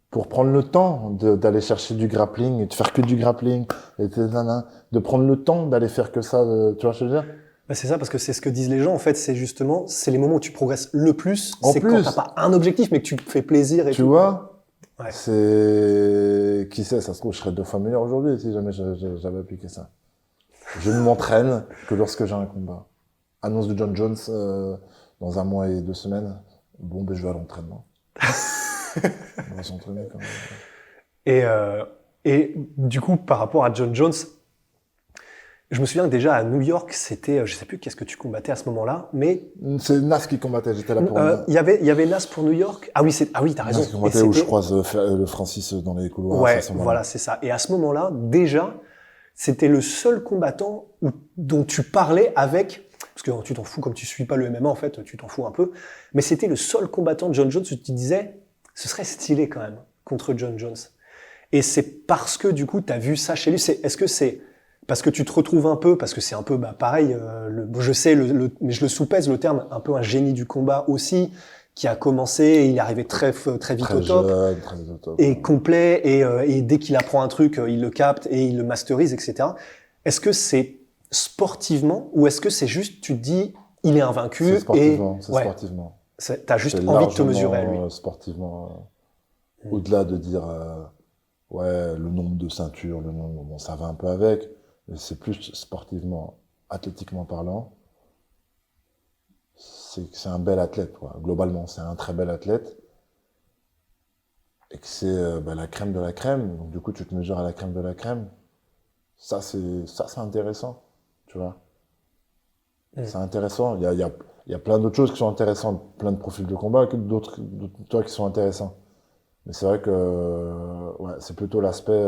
B: pour prendre le temps d'aller chercher du grappling et de faire que du grappling et de prendre le temps d'aller faire que ça, tu vois ce que je veux dire?
A: Bah, c'est ça, parce que c'est ce que disent les gens, en fait, c'est justement, c'est les moments où tu progresses le plus,
B: En
A: c'est
B: plus.
A: quand t'as pas un objectif, mais que tu te fais plaisir et
B: Tu
A: tout.
B: vois?
A: Ouais.
B: C'est, qui sait, ça se trouve, je serais 2 fois meilleur aujourd'hui si jamais j'avais appliqué ça. Je ne m'entraîne que lorsque j'ai un combat. Annonce de John Jones, dans 1 mois et 2 semaines. Bon, je vais à l'entraînement. On va s'entraîner quand même.
A: Et du coup, par rapport à John Jones, je me souviens que déjà à New York, c'était, je sais plus qu'est-ce que tu combattais à ce moment-là, mais
B: C'est Nas qui combattait, j'étais là pour
A: il y avait Nas pour New York. Ah oui, t'as raison.
B: Nas qui combattait
A: Et
B: où je
A: c'était-
B: croise le Francis dans les couloirs.
A: Ouais,
B: à ce moment-là.
A: voilà, c'est ça. Et à ce moment-là, déjà, c'était le seul combattant dont tu parlais avec, parce que tu t'en fous comme tu suis pas le MMA en fait, tu t'en fous un peu, mais c'était le seul combattant de John Jones où tu disais, ce serait stylé quand même contre John Jones. Et c'est parce que du coup, tu as vu ça chez lui. Est-ce que c'est parce que tu te retrouves un peu, parce que c'est un peu pareil, je sais, mais je le soupèse le terme, un peu un génie du combat aussi, qui a commencé et il est arrivé très vite
B: Très
A: au top.
B: jeune, très au top.
A: Et complet, et dès qu'il apprend un truc, il le capte et il le masterise, etc. Est-ce que c'est sportivement ou est-ce que c'est juste, tu te dis, il est invaincu
B: C'est sportivement,
A: et
B: c'est
A: ouais,
B: sportivement.
A: t'as juste
B: C'est
A: envie de te mesurer à lui.
B: largement, sportivement, au-delà de dire, ouais, le nombre de ceintures, le nombre, bon, ça va un peu avec, mais c'est plus sportivement, athlétiquement parlant, c'est un bel athlète, quoi. Globalement, c'est un très bel athlète. Et que c'est la crème de la crème. Donc, du coup, tu te mesures à la crème de la crème. Ça, c'est intéressant, tu vois. C'est intéressant. Il y a plein d'autres choses qui sont intéressantes, plein de profils de combat, d'autres toi qui sont intéressants. Mais c'est vrai que ouais, c'est plutôt l'aspect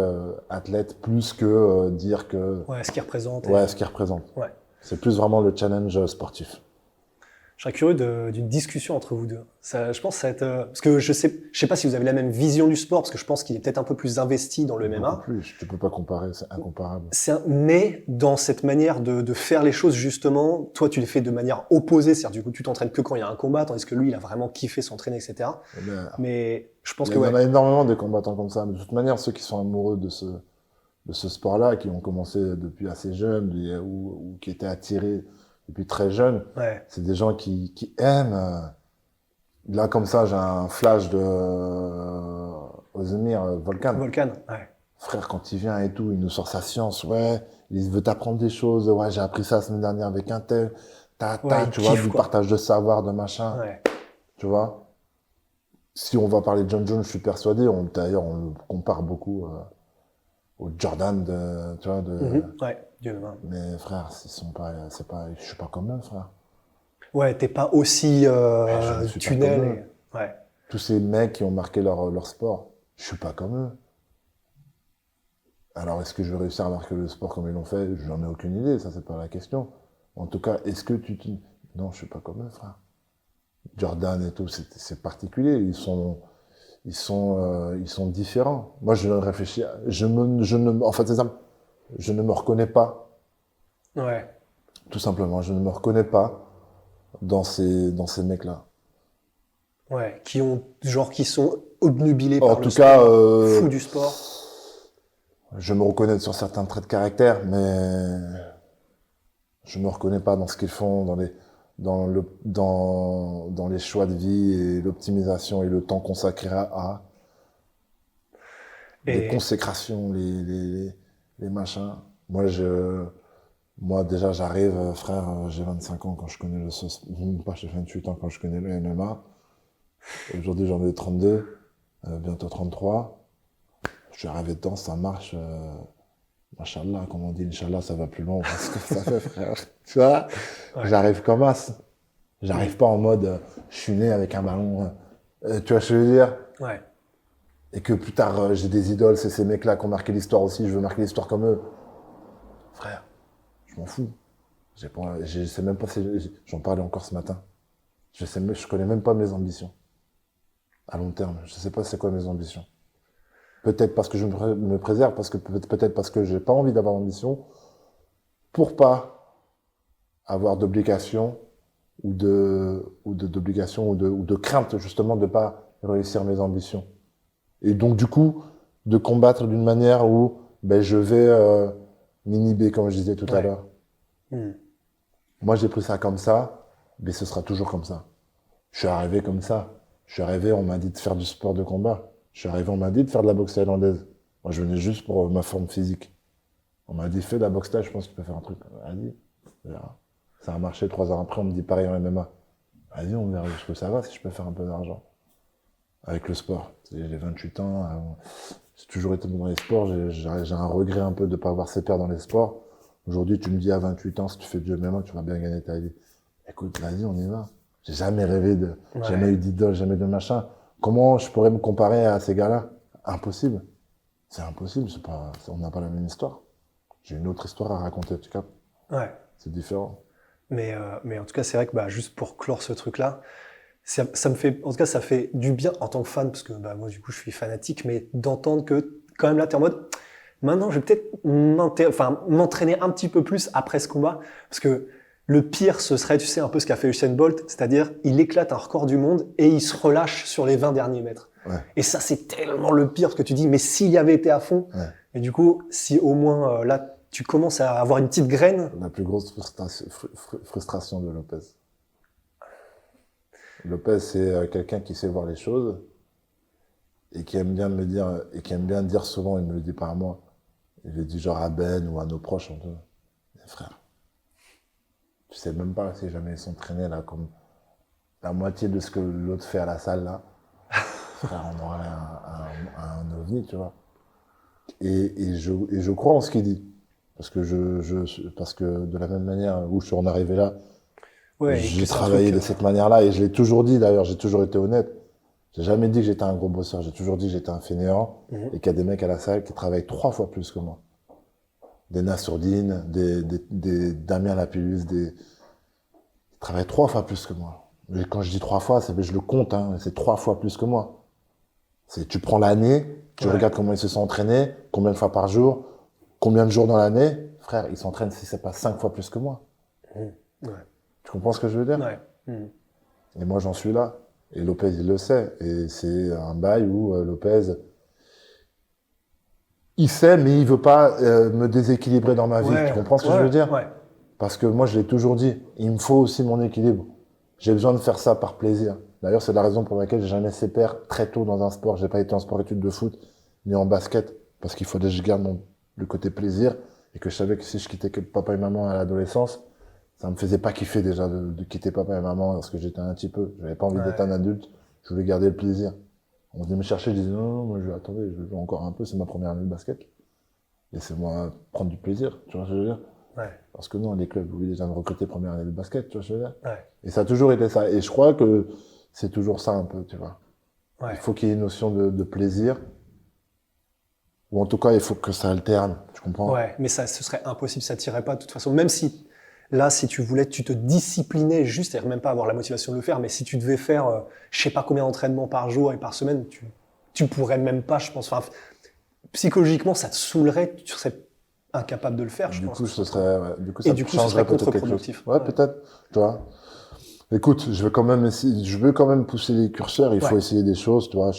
B: athlète plus que dire que
A: Ouais, ce qu'il représente.
B: ouais, ce qu'il représente.
A: Ouais.
B: C'est plus vraiment le challenge sportif.
A: Je serais curieux d'une discussion entre vous deux. Ça, je pense que ça va être, parce que je sais pas si vous avez la même vision du sport, parce que je pense qu'il est peut-être un peu plus investi dans le
B: Beaucoup
A: MMA.
B: plus. Tu peux pas comparer, c'est incomparable.
A: Mais dans cette manière de faire les choses, justement, toi, tu les fais de manière opposée. C'est-à-dire, du coup, tu t'entraînes que quand il y a un combat, tandis que lui, il a vraiment kiffé s'entraîner, etc.
B: Eh ben,
A: Mais je pense
B: il
A: que
B: y en
A: ouais.
B: a énormément de combattants comme ça. Mais de toute manière, ceux qui sont amoureux de ce sport-là, qui ont commencé depuis assez jeune, ou qui étaient attirés depuis très jeune,
A: Ouais.
B: c'est des gens qui aiment. Là, comme ça, j'ai un flash de Ozdemir Volkan.
A: Volcan, ouais.
B: Frère, quand il vient et tout, il nous sort sa science, ouais, il veut t'apprendre des choses, ouais, j'ai appris ça la semaine dernière avec un tel,
A: Ouais, il
B: tu vois,
A: kiffe,
B: du
A: quoi.
B: partage de savoir, de machin,
A: Ouais.
B: tu vois. Si on va parler de John Jones, je suis persuadé, d'ailleurs, on le compare beaucoup au Jordan tu vois,
A: Ouais, Dieu me
B: mais frère, je suis pas comme eux, frère.
A: Ouais, t'es pas aussi
B: je ne suis pas
A: tunnel.
B: comme eux.
A: Ouais.
B: Tous ces mecs qui ont marqué leur sport, je suis pas comme eux. Alors, est-ce que je vais réussir à marquer le sport comme ils l'ont fait? J'en ai aucune idée, ça c'est pas la question. En tout cas, est-ce que non, je suis pas comme eux, frère. Jordan et tout, c'est particulier. Ils sont différents. Moi, je réfléchis, en fait, c'est simple. Je ne me reconnais pas.
A: Ouais.
B: Tout simplement, je ne me reconnais pas dans ces mecs-là.
A: Ouais. Qui sont obnubilés
B: En
A: par
B: tout
A: le
B: cas,
A: sport, fous du sport.
B: je me reconnais sur certains traits de caractère, mais je me reconnais pas dans ce qu'ils font, dans les choix de vie et l'optimisation et le temps consacré à les
A: Et
B: consécrations, les machins. Moi, déjà, j'arrive, frère, j'ai 25 ans quand je connais même pas, j'ai 28 ans quand je connais le MMA. Aujourd'hui, j'en ai 32, bientôt 33. Je suis arrivé dedans, ça marche. Machallah, comme on dit, Inch'Allah, ça va plus loin, on voit ce que ça fait, frère. Tu vois,
A: Ouais.
B: j'arrive comme as. J'arrive pas en mode, je suis né avec un ballon. Tu vois ce que je veux dire?
A: ouais.
B: Et que plus tard, j'ai des idoles, c'est ces mecs-là qui ont marqué l'histoire aussi, je veux marquer l'histoire comme eux. Frère, je m'en fous. Je sais même pas si j'en parlais encore ce matin. Je connais même pas mes ambitions. À long terme, je sais pas c'est quoi mes ambitions. Peut-être parce que je me préserve, peut-être parce que j'ai pas envie d'avoir d'ambition, pour pas avoir d'obligation ou de crainte justement de pas réussir mes ambitions. Et donc du coup, de combattre d'une manière où je vais m'inhiber, comme je disais tout à l'heure. Moi, j'ai pris ça comme ça, mais ce sera toujours comme ça. Je suis arrivé comme ça. Je suis arrivé, on m'a dit de faire du sport de combat. Je suis arrivé, on m'a dit de faire de la boxe thaïlandaise. Moi, je venais juste pour ma forme physique. On m'a dit, fais de la boxe thaï, je pense que tu peux faire un truc. Vas-y, on verra. Ça a marché 3 heures après, on me dit pareil en MMA. Vas-y, on verra jusqu'où ça va, si je peux faire un peu d'argent. Avec le sport. J'ai 28 ans, j'ai toujours été bon dans les sports, j'ai un regret un peu de ne pas avoir ces pairs dans les sports. Aujourd'hui, tu me dis à 28 ans, si tu fais du MMA, tu vas bien gagner ta vie. Écoute, vas-y, on y va. J'ai jamais rêvé jamais eu d'idole, jamais de machin. Comment je pourrais me comparer à ces gars-là? Impossible. C'est impossible, on n'a pas la même histoire. J'ai une autre histoire à raconter, tu captes?
A: Ouais.
B: C'est différent.
A: Mais en tout cas, c'est vrai que juste pour clore ce truc-là, ça me fait, en tout cas, ça fait du bien en tant que fan, parce que moi, du coup, je suis fanatique, mais d'entendre que quand même là, t'es en mode, maintenant, je vais peut-être m'entraîner un petit peu plus après ce combat, parce que le pire, ce serait, tu sais, un peu ce qu'a fait Usain Bolt, c'est-à-dire, il éclate un record du monde et il se relâche sur les 20 derniers mètres.
B: Ouais.
A: Et ça, c'est tellement le pire, parce que tu dis, mais s'il y avait été à fond, et du coup, si au moins, là, tu commences à avoir une petite graine.
B: La plus grosse frustration de Lopez. Lopez, c'est quelqu'un qui sait voir les choses et qui aime bien me dire, et qui aime bien dire souvent, il me le dit pas à moi, il le dit genre à Ben ou à nos proches, frère, tu sais même pas si jamais ils s'entraînaient là, comme la moitié de ce que l'autre fait à la salle là, frère, on aurait un ovni, tu vois. Et je crois en ce qu'il dit. Parce que de la même manière où je suis en arrivé là, j'ai travaillé de cette manière-là et je l'ai toujours dit d'ailleurs, j'ai toujours été honnête. J'ai jamais dit que j'étais un gros bosseur, j'ai toujours dit que j'étais un fainéant et qu'il y a des mecs à la salle qui travaillent 3 fois plus que moi. Des Nassourdine, des Damien Lapillus, ils travaillent 3 fois plus que moi. Mais quand je dis 3 fois, je le compte, c'est 3 fois plus que moi. Tu prends l'année, tu regardes comment ils se sont entraînés, combien de fois par jour, combien de jours dans l'année, frère, ils s'entraînent si c'est pas 5 fois plus que moi. Tu comprends ce que je veux dire? Et moi, j'en suis là. Et Lopez, il le sait. Et c'est un bail où Lopez, il sait, mais il veut pas me déséquilibrer dans ma vie. Tu comprends ce que je veux dire? Parce que moi, je l'ai toujours dit, il me faut aussi mon équilibre. J'ai besoin de faire ça par plaisir. D'ailleurs, c'est la raison pour laquelle j'ai jamais fait pair très tôt dans un sport. J'ai pas été en sport-études de foot, ni en basket. Parce qu'il fallait que je garde le côté plaisir. Et que je savais que si je quittais papa et maman à l'adolescence, ça me faisait pas kiffer déjà de quitter papa et maman parce que j'étais un petit peu. J'avais pas envie d'être un adulte. Je voulais garder le plaisir. On venait me chercher, je disais non, moi attendez, je veux encore un peu, c'est ma première année de basket. Laissez-moi prendre du plaisir, tu vois ce que je veux dire? Parce que non, les clubs voulaient déjà me recruter première année de basket, tu vois ce que je veux dire? Et ça a toujours été ça. Et je crois que c'est toujours ça un peu, tu vois. Il faut qu'il y ait une notion de plaisir. Ou en tout cas, il faut que ça alterne, tu comprends?
A: Ouais, mais ce serait impossible, ça tirerait pas de toute façon. Même si Là, si tu voulais, tu te disciplinais juste, c'est-à-dire même pas avoir la motivation de le faire, mais si tu devais faire, je sais pas combien d'entraînements par jour et par semaine, tu pourrais même pas, je pense. Enfin, psychologiquement, ça te saoulerait, tu serais incapable de le faire, je
B: Du
A: pense.
B: coup, ce serait, ouais, du coup,
A: Et
B: ça
A: du coup, ce
B: changerait
A: serait
B: peut-être quelque chose.
A: contre-productif.
B: Ouais, peut-être, tu vois. Écoute, je veux quand même essayer, je veux quand même pousser les curseurs, il faut
A: Ouais.
B: essayer des choses, tu vois,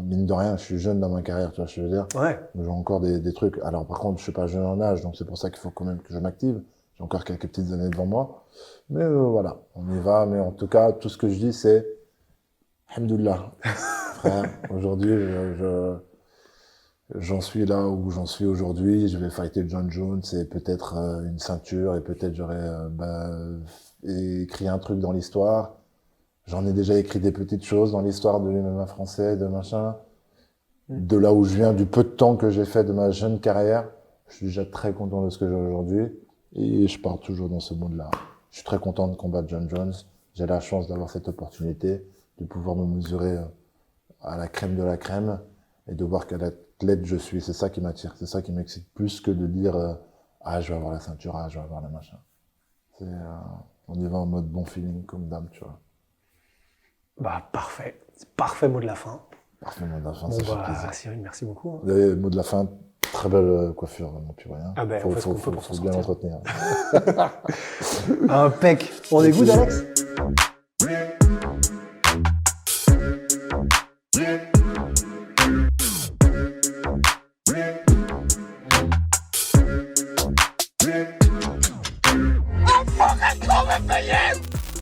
B: mine de rien, je suis jeune dans ma carrière, tu vois ce que je veux dire.
A: Ouais.
B: J'ai encore des trucs. Alors, par contre, je suis pas jeune en âge, donc c'est pour ça qu'il faut quand même que je m'active. J'ai encore quelques petites années devant moi. Mais voilà, on y va. Mais en tout cas, tout ce que je dis, c'est Alhamdoulilah. Frère, aujourd'hui, j'en suis là où j'en suis aujourd'hui. Je vais fighter John Jones et peut-être une ceinture et peut-être j'aurai écrit un truc dans l'histoire. J'en ai déjà écrit des petites choses dans l'histoire de l'MMA français, de machin. De là où je viens, du peu de temps que j'ai fait de ma jeune carrière, je suis déjà très content de ce que j'ai aujourd'hui. Et je pars toujours dans ce monde-là. Je suis très content de combattre John Jones. J'ai la chance d'avoir cette opportunité, de pouvoir me mesurer à la crème de la crème et de voir quel athlète je suis. C'est ça qui m'attire, c'est ça qui m'excite plus que de dire ah, je vais avoir la ceinture, ah, je vais avoir la machin. On y va en mode bon feeling comme dame, tu vois.
A: Bah, parfait. Parfait mot de la fin.
B: Parfait, mot de la fin,
A: Bon,
B: ça fait
A: bah,
B: plaisir.
A: Cyril, merci beaucoup.
B: Et mot de la fin, très belle coiffure, vraiment, plus rien.
A: Ah ben, on fait ce qu'on peut pour s'en
B: faut bien
A: sortir.
B: l'entretenir.
A: Impec. On est good, Alex?